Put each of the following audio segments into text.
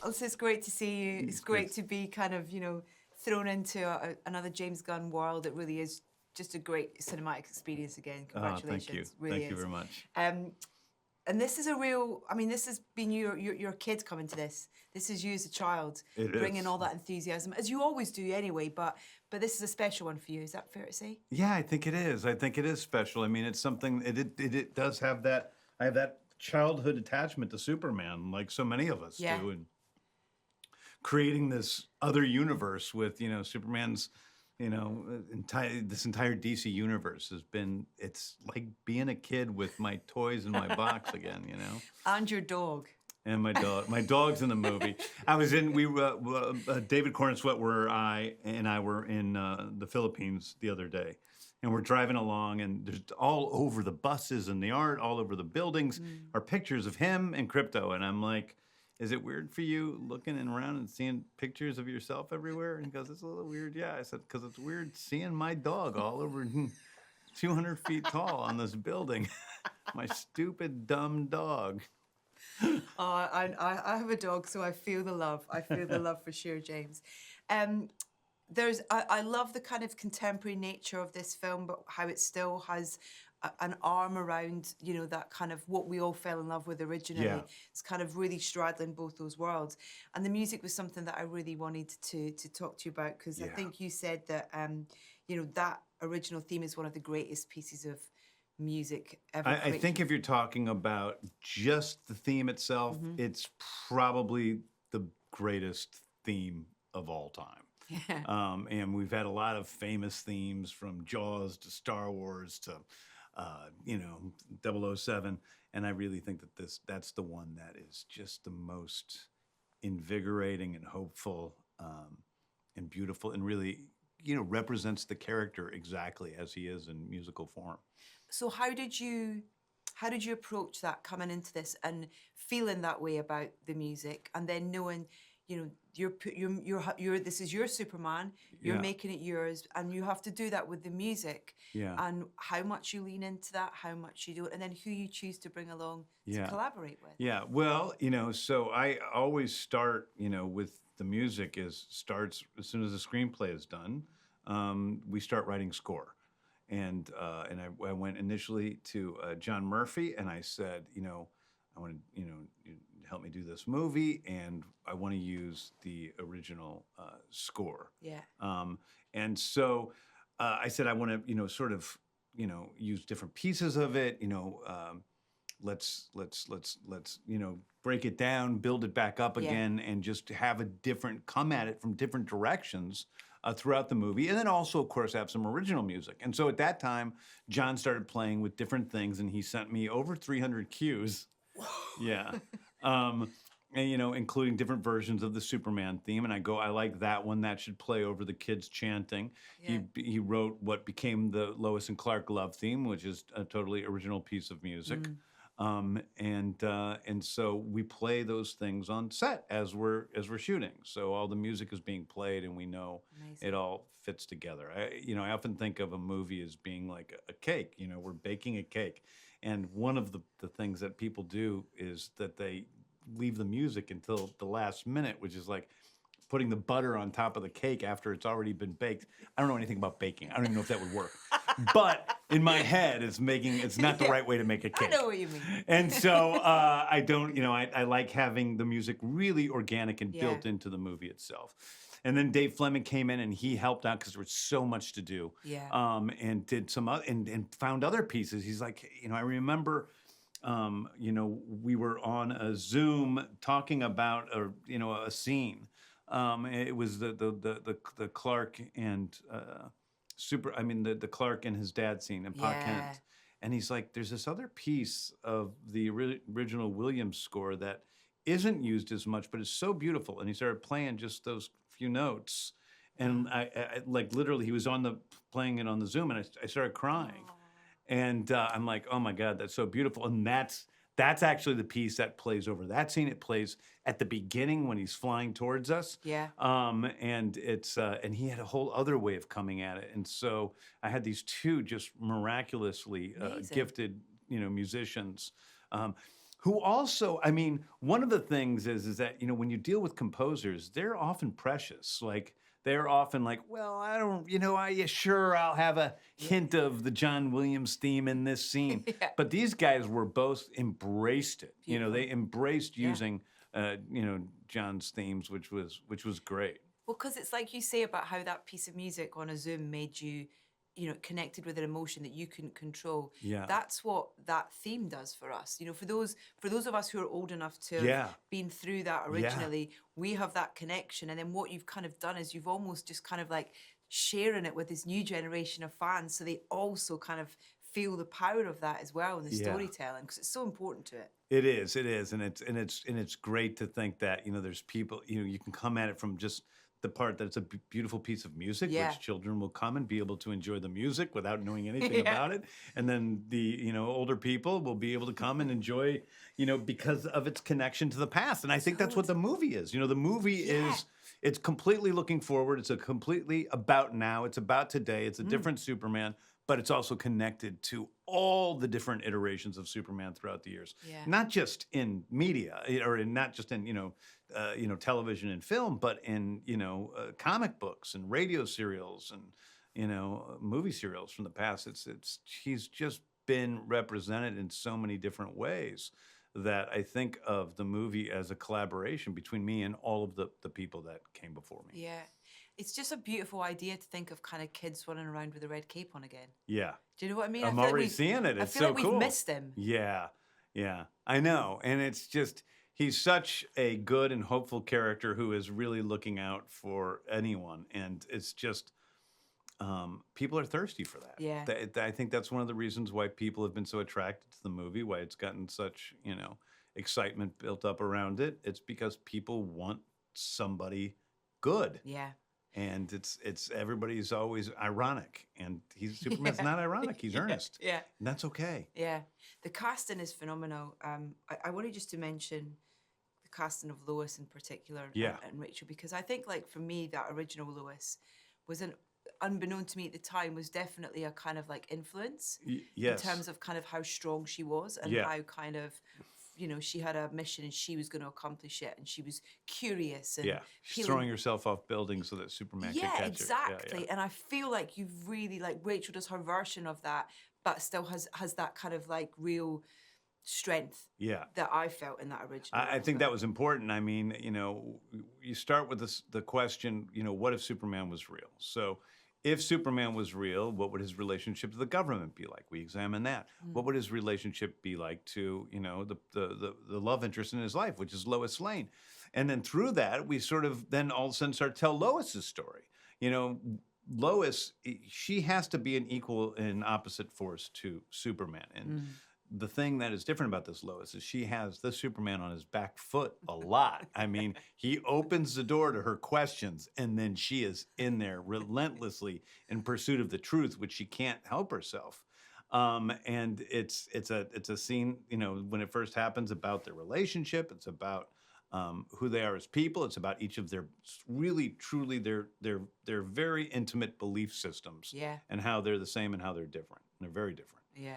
Also, it's great to see you. It's great to be kind of, thrown into another James Gunn world. It really is just a great cinematic experience again. Congratulations. Thank you. Really Thank you very much. And this is a real, this has been your kid coming to this. This is you as a child, bringing all that enthusiasm, as you always do anyway, but this is a special one for you. Is that fair to say? Yeah, I think it is. I think it is special. I mean, it's something, it does have that, I have that childhood attachment to Superman, like so many of us do. And creating this other universe with, Superman's, this entire DC universe has been, it's like being a kid with my toys in my box again, And your dog. And my dog's in the movie. David Cornsweet and I were in the Philippines the other day. And we're driving along, and there's all over the buses and the art, all over the buildings, are pictures of him and Crypto. And I'm like, is it weird for you looking around and seeing pictures of yourself everywhere? And he goes, it's a little weird. Yeah, I said, because it's weird seeing my dog all over 200 feet tall on this building. My stupid, dumb dog. I have a dog, so I feel the love. I feel the love for sure, James. I love the kind of contemporary nature of this film, but how it still has an arm around, that kind of what we all fell in love with originally. Yeah. It's kind of really straddling both those worlds. And the music was something that I really wanted to talk to you about, because I think you said that, that original theme is one of the greatest pieces of music ever. I think if you're talking about just the theme itself, it's probably the greatest theme of all time. Yeah. And we've had a lot of famous themes, from Jaws to Star Wars to 007, and I really think that that's the one that is just the most invigorating and hopeful and beautiful, and really represents the character exactly as he is in musical form. So how did you approach that coming into this and feeling that way about the music, and then knowing this is your Superman, you're making it yours, and you have to do that with the music. Yeah. And how much you lean into that, how much you do it, and then who you choose to bring along to collaborate with. Yeah. Well, so I always start, with the music starts as soon as the screenplay is done. We start writing score. And I went initially to John Murphy, and I said, I want to, help me do this movie, and I want to use the original score. Yeah. And so I said, I want to, sort of, use different pieces of it. Let's break it down, build it back up again, and just have come at it from different directions throughout the movie. And then also, of course, have some original music. And so at that time, John started playing with different things, and he sent me over 300 cues. Yeah. And, including different versions of the Superman theme. And I like that one. That should play over the kids chanting. Yeah. He wrote what became the Lois and Clark love theme, which is a totally original piece of music. And so we play those things on set as we're shooting. So all the music is being played, and we know it all fits together. I often think of a movie as being like a cake. We're baking a cake, and one of the things that people do is that they leave the music until the last minute, which is like putting the butter on top of the cake after it's already been baked. I don't know anything about baking. I don't even know if that would work. But in my head, it's not the right way to make a cake. I know what you mean. And so I like having the music really organic and built into the movie itself. And then Dave Fleming came in, and he helped out because there was so much to do. Yeah. And did some and found other pieces. He's like, I remember, we were on a Zoom talking about a scene. It was the Clark and the Clark and his dad scene in Pa Kent. And he's like, there's this other piece of the original Williams score that isn't used as much, but it's so beautiful. And he started playing just those few notes. And I like literally, he was playing it on the Zoom, and I started crying. And I'm like, oh my God, that's so beautiful. And that's actually the piece that plays over that scene. It plays at the beginning when he's flying towards us. Yeah. And it's and he had a whole other way of coming at it. And so I had these two just miraculously gifted, musicians who also, I mean, one of the things is that, you know, when you deal with composers, they're often precious. Like, they're often like, well, I don't, you know, yeah, sure, I'll have a hint of the John Williams theme in this scene. Yeah. But these guys were both embraced it. You know, Beautiful. they embraced Yeah. using, you know, John's themes, which was great. Well, because it's like you say about how that piece of music on a Zoom made you, you know, connected with an emotion that you couldn't control. Yeah. That's what that theme does for us. You know, for those of us who are old enough to Yeah. have been through that originally, we have that connection. And then what you've kind of done is you've almost just kind of like sharing it with this new generation of fans, so they also kind of feel the power of that as well in the Yeah. storytelling, because it's so important to it. It is, and it's great to think that, you know, there's people, you know, you can come at it from just the part that it's a beautiful piece of music, Yeah. which children will come and be able to enjoy the music without knowing anything Yeah. about it, and then the, you know, older people will be able to come and enjoy, you know, because of its connection to the past. And I think that's what the movie is. You know, the movie is, it's completely looking forward. It's a completely about now. It's about today. It's a different Superman, but it's also connected to all the different iterations of Superman throughout the years. Yeah. Not just in media, or not just in, you know, television and film, but in, you know, comic books and radio serials and, you know, movie serials from the past. He's just been represented in so many different ways that I think of the movie as a collaboration between me and all of the people that came before me. Yeah. It's just a beautiful idea to think of kind of kids running around with a red cape on again. Yeah. Do you know what I mean? I'm I feel already like seeing it. I It's feel so like we've cool. missed him. Yeah, yeah, I know. And it's just, he's such a good and hopeful character who is really looking out for anyone. And it's just, people are thirsty for that. Yeah. I think that's one of the reasons why people have been so attracted to the movie, why it's gotten such, you know, excitement built up around it. It's because people want somebody good. Yeah. And it's everybody's always ironic, and Superman's not ironic. He's earnest. Yeah. And that's okay. Yeah. The casting is phenomenal. I wanted just to mention the casting of Lois in particular, Yeah. and Rachel, because I think, like, for me, that original Lois was unbeknown to me at the time, was definitely a kind of like influence Yes. in terms of kind of how strong she was and Yeah. how kind of, you know, she had a mission and she was going to accomplish it, and she was curious and Yeah. She's peeling- throwing herself off buildings so that Superman can catch her. exactly. Yeah, And I feel like you've really, like, Rachel does her version of that, but still has that kind of like real strength yeah. that I felt in that original. I think that was important. I mean, you know, you start with the question, you know, what if Superman was real? So if Superman was real, what would his relationship to the government be like? We examine that. What would his relationship be like to, you know, the love interest in his life, which is Lois Lane? And then through that, we sort of then all of a sudden start to tell Lois's story. You know, Lois, she has to be an equal and opposite force to Superman. And the thing that is different about this Lois is she has the Superman on his back foot a lot. I mean, he opens the door to her questions, and then she is in there relentlessly in pursuit of the truth, which she can't help herself. And it's a scene, you know, when it first happens, about their relationship. It's about who they are as people. It's about each of their really, truly their very intimate belief systems. Yeah. And how they're the same and how they're different. They're very different. Yeah.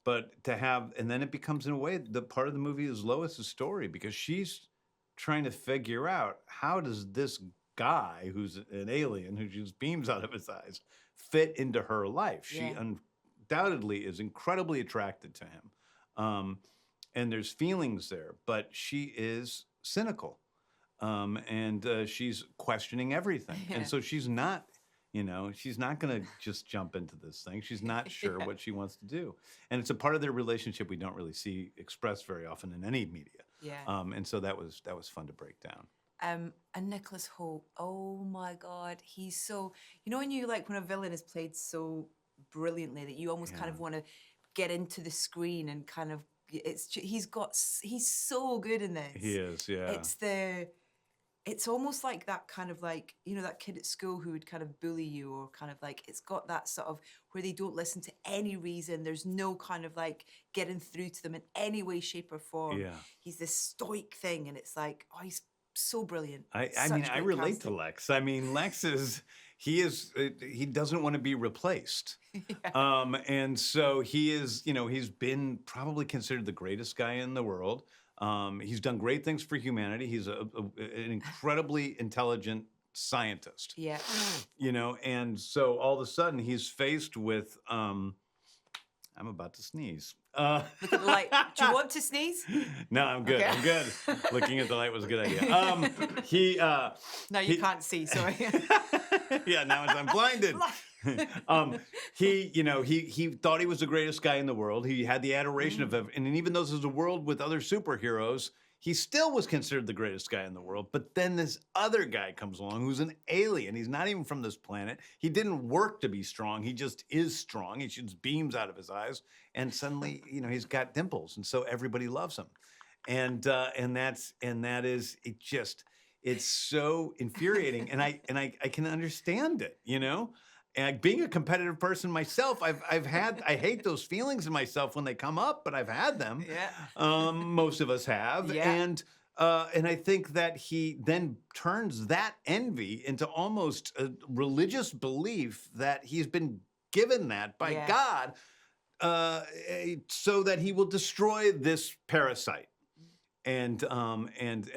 But to have, and then it becomes, in a way, the part of the movie is Lois's story, because she's trying to figure out, how does this guy who's an alien, who just beams out of his eyes, fit into her life? She Yeah. undoubtedly is incredibly attracted to him. And there's feelings there, but she is cynical. And she's questioning everything. Yeah. And so she's not, you know, she's not going to just jump into this thing. She's not sure what she wants to do. And it's a part of their relationship we don't really see expressed very often in any media. Yeah. And so that was fun to break down. And Nicholas Hoult, oh my God, he's so, you know, when you, like, when a villain is played so brilliantly that you almost kind of want to get into the screen and kind of, he's so good in this. He is, yeah. It's almost like that kind of, like, you know, that kid at school who would kind of bully you, or kind of like, it's got that sort of where they don't listen to any reason. There's no kind of like getting through to them in any way, shape or form. Yeah. He's this stoic thing, and it's like, oh, he's so brilliant. I Such mean, I great relate casting. to Lex. I mean, Lex is he doesn't want to be replaced. And so he is, he's been probably considered the greatest guy in the world. He's done great things for humanity. He's an incredibly intelligent scientist, Yeah. and so all of a sudden he's faced with, I'm about to sneeze. Look at the light. Do you want to sneeze? No, I'm good. Okay. I'm good. Looking at the light was a good idea. No, you can't see. Sorry. Yeah, now I'm blinded. He thought he was the greatest guy in the world. He had the adoration of, and even though this is a world with other superheroes, he still was considered the greatest guy in the world. But then this other guy comes along who's an alien. He's not even from this planet. He didn't work to be strong. He just is strong. He shoots beams out of his eyes, and suddenly, he's got dimples, and so everybody loves him. And that is it. It's so infuriating, and I can understand it. And being a competitive person myself, I hate those feelings in myself when they come up, but I've had them. Yeah. Most of us have. Yeah. And I think that he then turns that envy into almost a religious belief that he's been given that by God, so that he will destroy this parasite and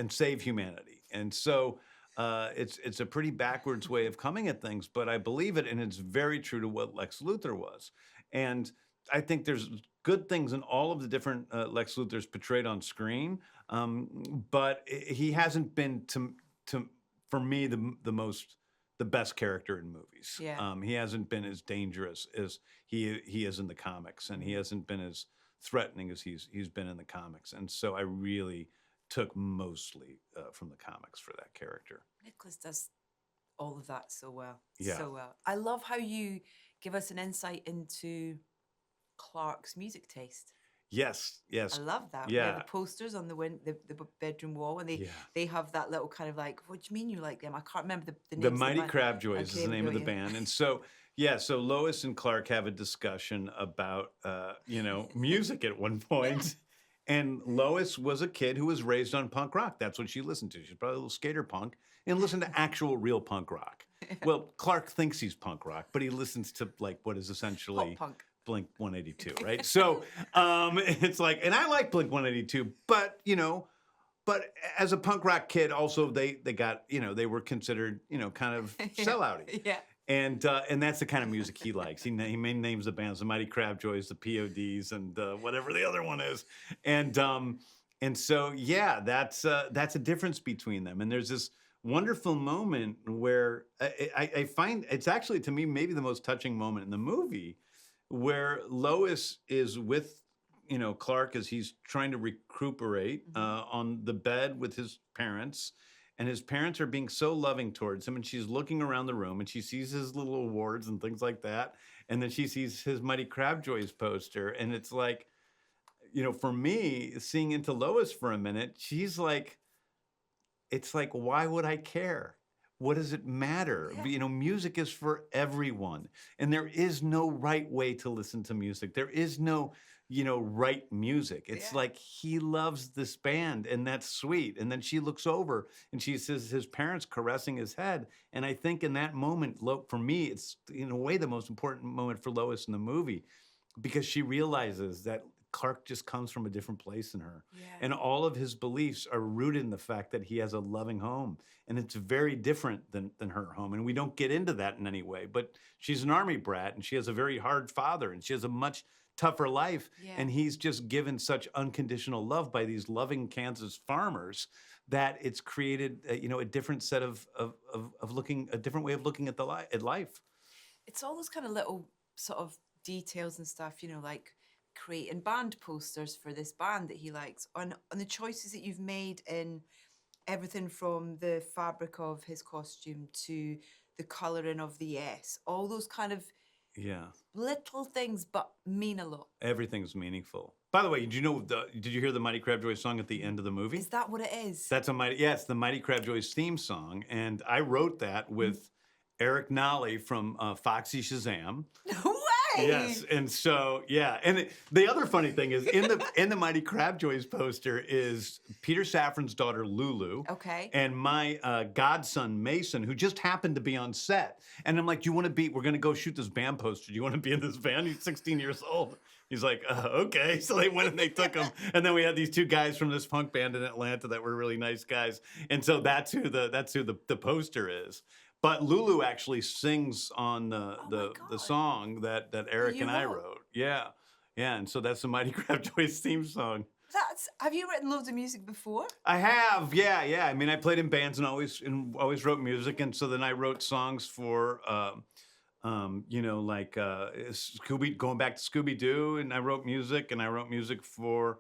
save humanity. And so it's a pretty backwards way of coming at things, but I believe it, and it's very true to what Lex Luthor was. And I think there's good things in all of the different Lex Luthors portrayed on screen, but he hasn't been for me the best character in movies. Yeah. He hasn't been as dangerous as he is in the comics, and he hasn't been as threatening as he's been in the comics. And so I really took mostly from the comics for that character. Nicholas does all of that so well. Yeah. So well. I love how you give us an insight into Clark's music taste. Yes. I love that. Yeah. We have the posters on the bedroom wall, and they have that little kind of like, what do you mean you like them? I can't remember the names. The Mighty of Crabjoys is the name of the band. And so, so Lois and Clark have a discussion about, music at one point. And Lois was a kid who was raised on punk rock. That's what she listened to. She's probably a little skater punk and listened to actual real punk rock. Well, Clark thinks he's punk rock, but he listens to what is essentially pop punk. Blink 182, right? So it's like, and I like Blink 182, but as a punk rock kid, also they got, they were considered, kind of sellouty. Yeah. And that's the kind of music he likes. He names the bands, the Mighty Crabjoys, the PODs, and whatever the other one is. And so that's a difference between them. And there's this wonderful moment where I find it's actually, to me, maybe the most touching moment in the movie, where Lois is with Clark as he's trying to recuperate on the bed with his parents. And his parents are being so loving towards him, and she's looking around the room, and she sees his little awards and things like that. And then she sees his Mighty Crabjoys poster, and it's like, for me, seeing into Lois for a minute, she's like, it's like, why would I care? What does it matter? Yeah. Music is for everyone, and there is no right way to listen to music. There is no right music. It's like he loves this band, and that's sweet. And then she looks over and she says his parents caressing his head. And I think in that moment, for me, it's in a way the most important moment for Lois in the movie, because she realizes that Clark just comes from a different place than her. Yeah. And all of his beliefs are rooted in the fact that he has a loving home. And it's very different than her home. And we don't get into that in any way. But she's an army brat, and she has a very hard father, and she has a much tougher life. Yeah. And he's just given such unconditional love by these loving Kansas farmers that it's created a different set of looking, a different way of looking at at life. It's all those kind of little sort of details and stuff, like creating band posters for this band that he likes, on the choices that you've made in everything from the fabric of his costume to the colouring of the S, all those kind of little things, but mean a lot. Everything's meaningful. By the way, did you hear the Mighty Crabjoys song at the end of the movie? Is that what it is? That's it's the Mighty Crabjoys theme song, and I wrote that with Eric Nolly from Foxy Shazam. No way! Yes, and so and the other funny thing is in the Mighty Crabjoys poster is Peter Safran's daughter Lulu, Okay. and my godson Mason, who just happened to be on set. And I'm like, "Do you want to be? We're going to go shoot this band poster. Do you want to be in this band?" He's 16 years old. He's like, "Okay." So they went and they took him, and then we had these two guys from this punk band in Atlanta that were really nice guys, and so that's who the poster is. But Lulu actually sings on the song that Eric and I wrote. Yeah, and so that's the Mighty Crabjoys theme song. Have you written loads of music before? I have, yeah. I mean, I played in bands and always wrote music, and so then I wrote songs for, like going back to Scooby Doo, and I wrote music, for.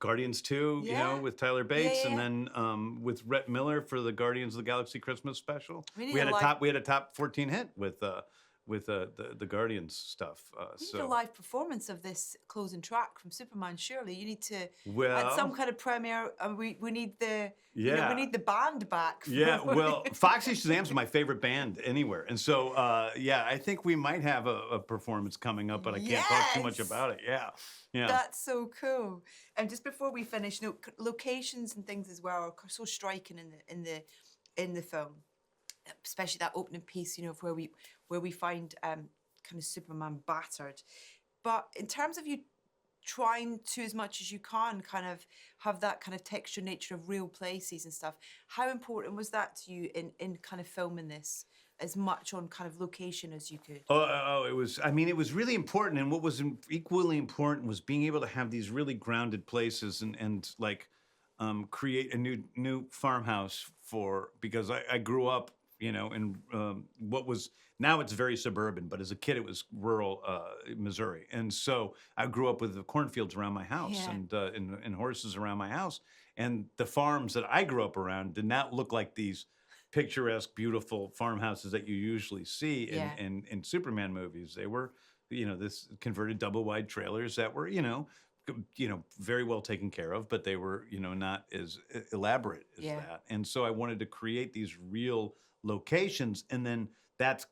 Guardians 2, with Tyler Bates, and then with Rhett Miller for the Guardians of the Galaxy Christmas special. We had a top 14 hit with the Guardians stuff. We need a live performance of this closing track from Superman. Surely you need to at some kind of premiere. We need the we need the band back. Well, Foxy Shazam's my favorite band anywhere, and so I think we might have a performance coming up, but I can't talk too much about it. Yeah. That's so cool. And just before we finish, locations and things as well are so striking in the film, especially that opening piece, of where we find kind of Superman battered. But in terms of you trying to, as much as you can, kind of have that kind of texture nature of real places and stuff, how important was that to you in kind of filming this? As much on kind of location as you could. It was. I mean, it was really important, and what was equally important was being able to have these really grounded places and create a new farmhouse because I grew up, in what was now it's very suburban, but as a kid it was rural Missouri, and so I grew up with the cornfields around my house and horses around my house, and the farms that I grew up around did not look like these picturesque, beautiful farmhouses that you usually see in Superman movies. They were, this converted double-wide trailers that were, very well taken care of, but they were, not as elaborate as that. And so I wanted to create these real locations, and then that's,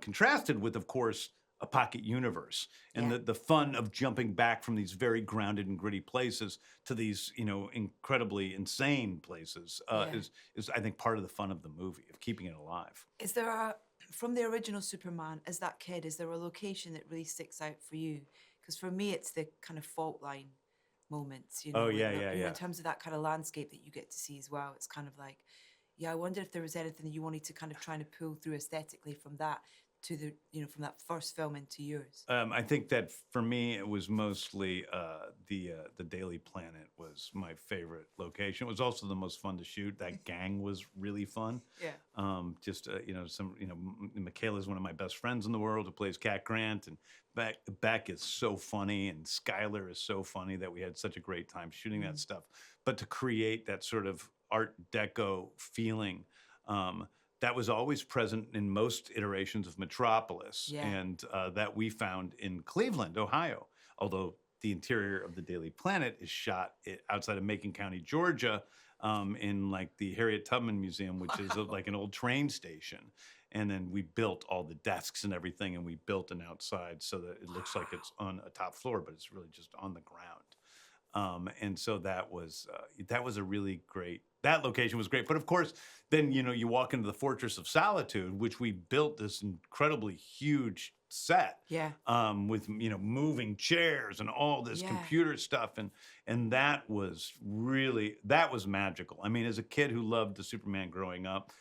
contrasted with, of course, a pocket universe and the fun of jumping back from these very grounded and gritty places to these, incredibly insane places is I think part of the fun of the movie, of keeping it alive. Is there from the original Superman, as that kid, is there a location that really sticks out for you? Because for me, it's the kind of fault line moments, In terms of that kind of landscape that you get to see as well. It's kind of like, I wonder if there was anything that you wanted to kind of try to pull through aesthetically from that to the, from that first film into yours? I think that for me, it was mostly the Daily Planet was my favorite location. It was also the most fun to shoot. That gang was really fun. Michaela's one of my best friends in the world, who plays Cat Grant, and Beck is so funny, and Skylar is so funny, that we had such a great time shooting that stuff. But to create that sort of Art Deco feeling, that was always present in most iterations of Metropolis, and that we found in Cleveland, Ohio. Although the interior of the Daily Planet is shot outside of Macon County, Georgia, in like the Harriet Tubman Museum, which is like an old train station. And then we built all the desks and everything, and we built an outside so that it looks like it's on a top floor, but it's really just on the ground. And so that was a really great. That location was great. But of course, then you walk into the Fortress of Solitude, which we built this incredibly huge set. With moving chairs and all this computer stuff, and that was magical. I mean, as a kid who loved the Superman growing up,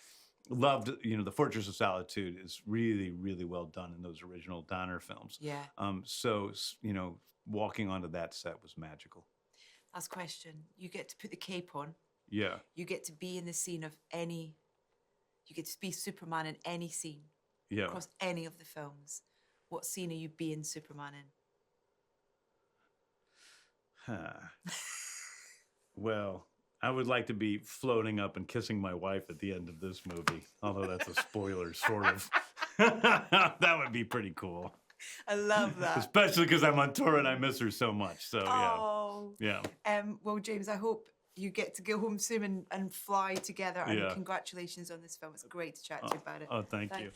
loved the Fortress of Solitude is really, really well done in those original Donner films. So walking onto that set was magical. Last question. You get to put the cape on. You get to be in the scene of any. You get to be Superman in any scene. Across any of the films. What scene are you being Superman in? Well, I would like to be floating up and kissing my wife at the end of this movie, although that's a spoiler, sort of. That would be pretty cool. I love that. Especially because I'm on tour and I miss her so much. So, well, James, I hope you get to go home soon and fly together. And congratulations on this film. It's great to chat to you about it. Thank you.